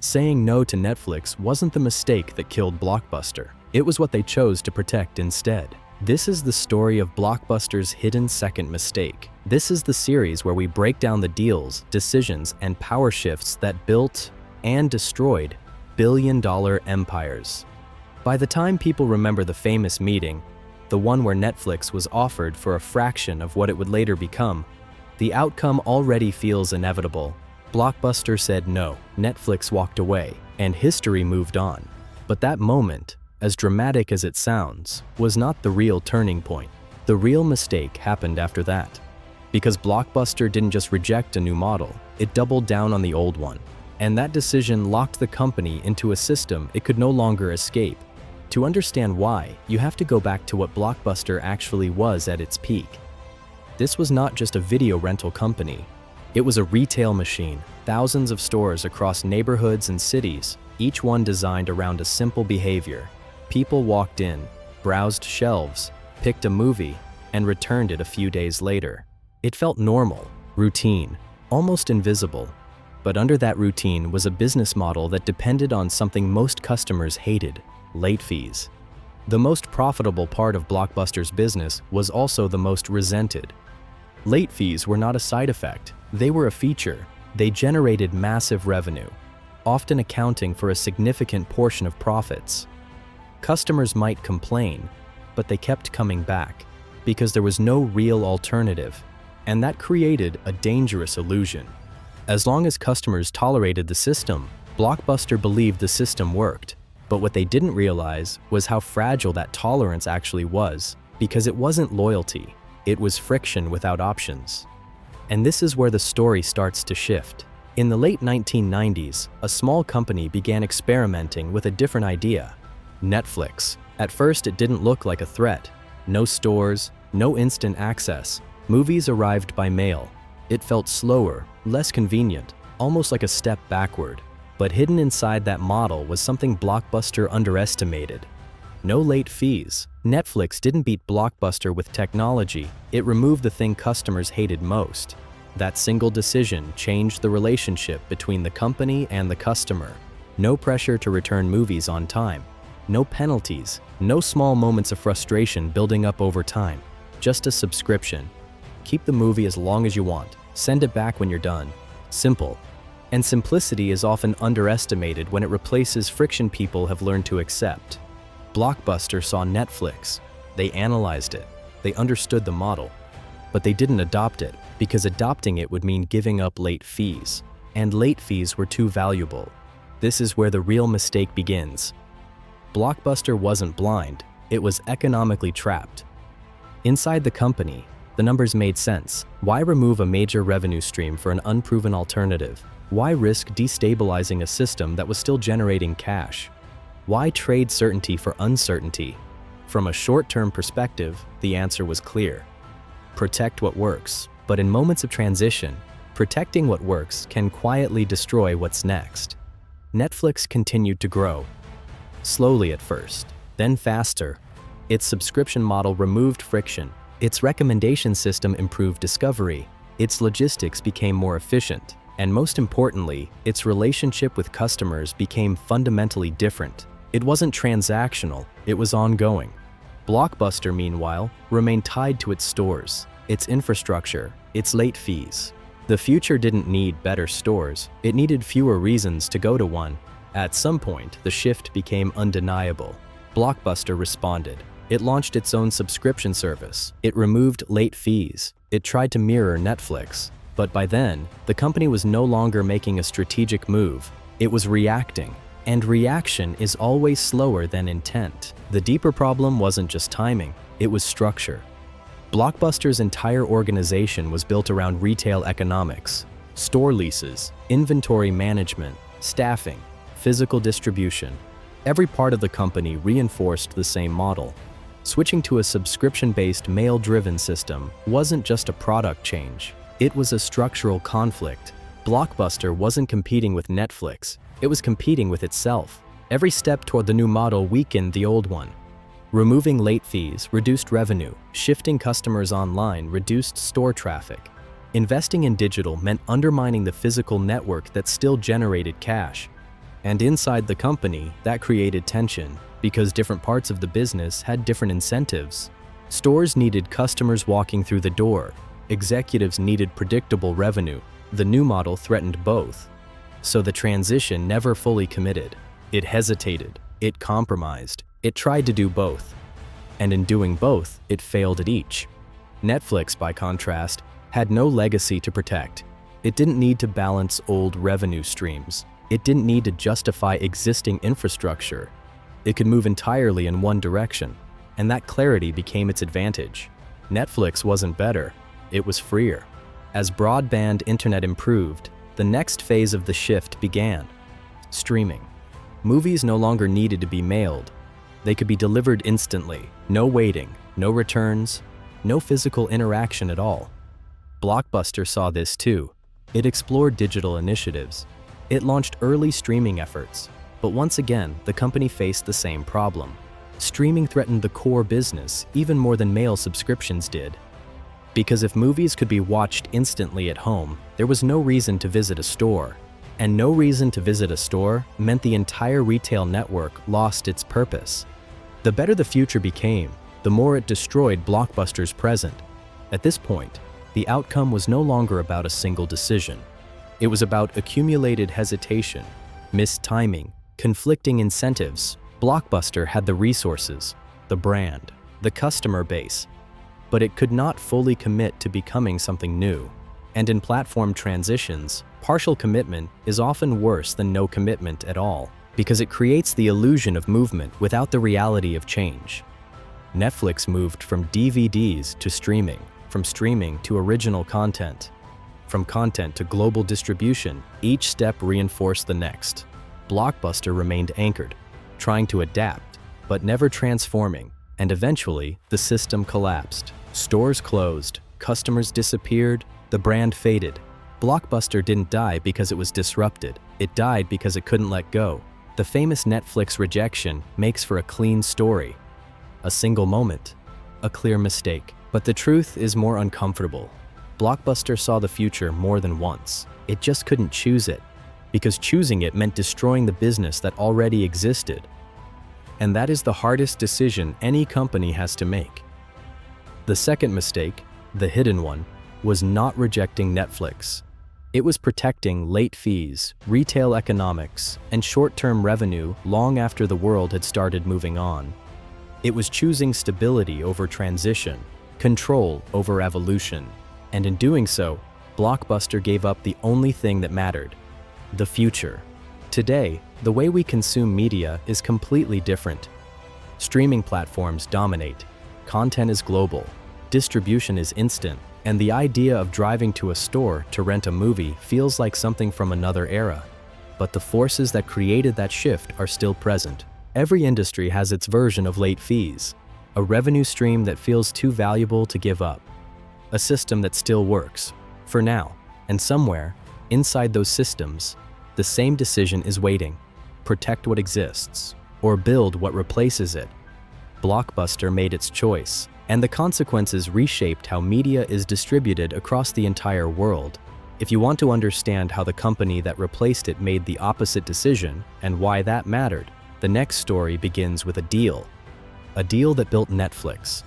Saying no to Netflix wasn't the mistake that killed Blockbuster. It was what they chose to protect instead. This is the story of Blockbuster's hidden second mistake. This is the series where we break down the deals, decisions, and power shifts that built and destroyed billion-dollar empires. By the time people remember the famous meeting, the one where Netflix was offered for a fraction of what it would later become, the outcome already feels inevitable. Blockbuster said no, Netflix walked away, and history moved on. But that moment, as dramatic as it sounds, was not the real turning point. The real mistake happened after that. Because Blockbuster didn't just reject a new model, it doubled down on the old one. And that decision locked the company into a system it could no longer escape. To understand why, you have to go back to what Blockbuster actually was at its peak. This was not just a video rental company. It was a retail machine, thousands of stores across neighborhoods and cities, each one designed around a simple behavior. People walked in, browsed shelves, picked a movie, and returned it a few days later. It felt normal, routine, almost invisible. But under that routine was a business model that depended on something most customers hated: late fees. The most profitable part of Blockbuster's business was also the most resented. Late fees were not a side effect, they were a feature. They generated massive revenue, often accounting for a significant portion of profits. Customers might complain, but they kept coming back because there was no real alternative, and that created a dangerous illusion. As long as customers tolerated the system, Blockbuster believed the system worked. But what they didn't realize was how fragile that tolerance actually was, because it wasn't loyalty, it was friction without options. And this is where the story starts to shift. In the late 1990s, a small company began experimenting with a different idea: Netflix. At first, it didn't look like a threat. No stores, no instant access. Movies arrived by mail. It felt slower, less convenient, almost like a step backward. But hidden inside that model was something Blockbuster underestimated: no late fees. Netflix didn't beat Blockbuster with technology, it removed the thing customers hated most. That single decision changed the relationship between the company and the customer. No pressure to return movies on time. No penalties, no small moments of frustration building up over time. Just a subscription. Keep the movie as long as you want. Send it back when you're done. Simple. And simplicity is often underestimated when it replaces friction people have learned to accept. Blockbuster saw Netflix. They analyzed it. They understood the model. But they didn't adopt it, because adopting it would mean giving up late fees. And late fees were too valuable. This is where the real mistake begins. Blockbuster wasn't blind, it was economically trapped. Inside the company, the numbers made sense. Why remove a major revenue stream for an unproven alternative? Why risk destabilizing a system that was still generating cash? Why trade certainty for uncertainty? From a short-term perspective, the answer was clear. Protect what works, but in moments of transition, protecting what works can quietly destroy what's next. Netflix continued to grow. Slowly at first, then faster. Its subscription model removed friction. Its recommendation system improved discovery. Its logistics became more efficient. And most importantly, its relationship with customers became fundamentally different. It wasn't transactional, it was ongoing. Blockbuster, meanwhile, remained tied to its stores, its infrastructure, its late fees. The future didn't need better stores, it needed fewer reasons to go to one. At some point, the shift became undeniable. Blockbuster responded. It launched its own subscription service. It removed late fees. It tried to mirror Netflix. But by then, the company was no longer making a strategic move. It was reacting. And reaction is always slower than intent. The deeper problem wasn't just timing, it was structure. Blockbuster's entire organization was built around retail economics: store leases, inventory management, staffing, physical distribution. Every part of the company reinforced the same model. Switching to a subscription-based mail-driven system wasn't just a product change, it was a structural conflict. Blockbuster wasn't competing with Netflix, it was competing with itself. Every step toward the new model weakened the old one. Removing late fees reduced revenue, shifting customers online reduced store traffic. Investing in digital meant undermining the physical network that still generated cash. And inside the company, that created tension, because different parts of the business had different incentives. Stores needed customers walking through the door. Executives needed predictable revenue. The new model threatened both. So the transition never fully committed. It hesitated. It compromised. It tried to do both. And in doing both, it failed at each. Netflix, by contrast, had no legacy to protect. It didn't need to balance old revenue streams. It didn't need to justify existing infrastructure. It could move entirely in one direction, and that clarity became its advantage. Netflix wasn't better, it was freer. As broadband internet improved, the next phase of the shift began. Streaming. Movies no longer needed to be mailed. They could be delivered instantly, no waiting, no returns, no physical interaction at all. Blockbuster saw this too. It explored digital initiatives. It launched early streaming efforts. But once again, the company faced the same problem. Streaming threatened the core business even more than mail subscriptions did. Because if movies could be watched instantly at home, there was no reason to visit a store. And no reason to visit a store meant the entire retail network lost its purpose. The better the future became, the more it destroyed Blockbuster's present. At this point, the outcome was no longer about a single decision. It was about accumulated hesitation, missed timing, conflicting incentives. Blockbuster had the resources, the brand, the customer base, but it could not fully commit to becoming something new. And in platform transitions, partial commitment is often worse than no commitment at all, because it creates the illusion of movement without the reality of change. Netflix moved from DVDs to streaming, from streaming to original content, from content to global distribution. Each step reinforced the next. Blockbuster remained anchored, trying to adapt, but never transforming, and eventually the system collapsed. Stores closed, customers disappeared, the brand faded. Blockbuster didn't die because it was disrupted. It died because it couldn't let go. The famous Netflix rejection makes for a clean story. A single moment, a clear mistake. But the truth is more uncomfortable. Blockbuster saw the future more than once. It just couldn't choose it, because choosing it meant destroying the business that already existed. And that is the hardest decision any company has to make. The second mistake, the hidden one, was not rejecting Netflix. It was protecting late fees, retail economics, and short-term revenue long after the world had started moving on. It was choosing stability over transition, control over evolution. And in doing so, Blockbuster gave up the only thing that mattered: the future. Today, the way we consume media is completely different. Streaming platforms dominate. Content is global. Distribution is instant. And the idea of driving to a store to rent a movie feels like something from another era. But the forces that created that shift are still present. Every industry has its version of late fees, a revenue stream that feels too valuable to give up, a system that still works, for now, and somewhere, inside those systems, the same decision is waiting: protect what exists, or build what replaces it. Blockbuster made its choice, and the consequences reshaped how media is distributed across the entire world. If you want to understand how the company that replaced it made the opposite decision, and why that mattered, the next story begins with a deal that built Netflix,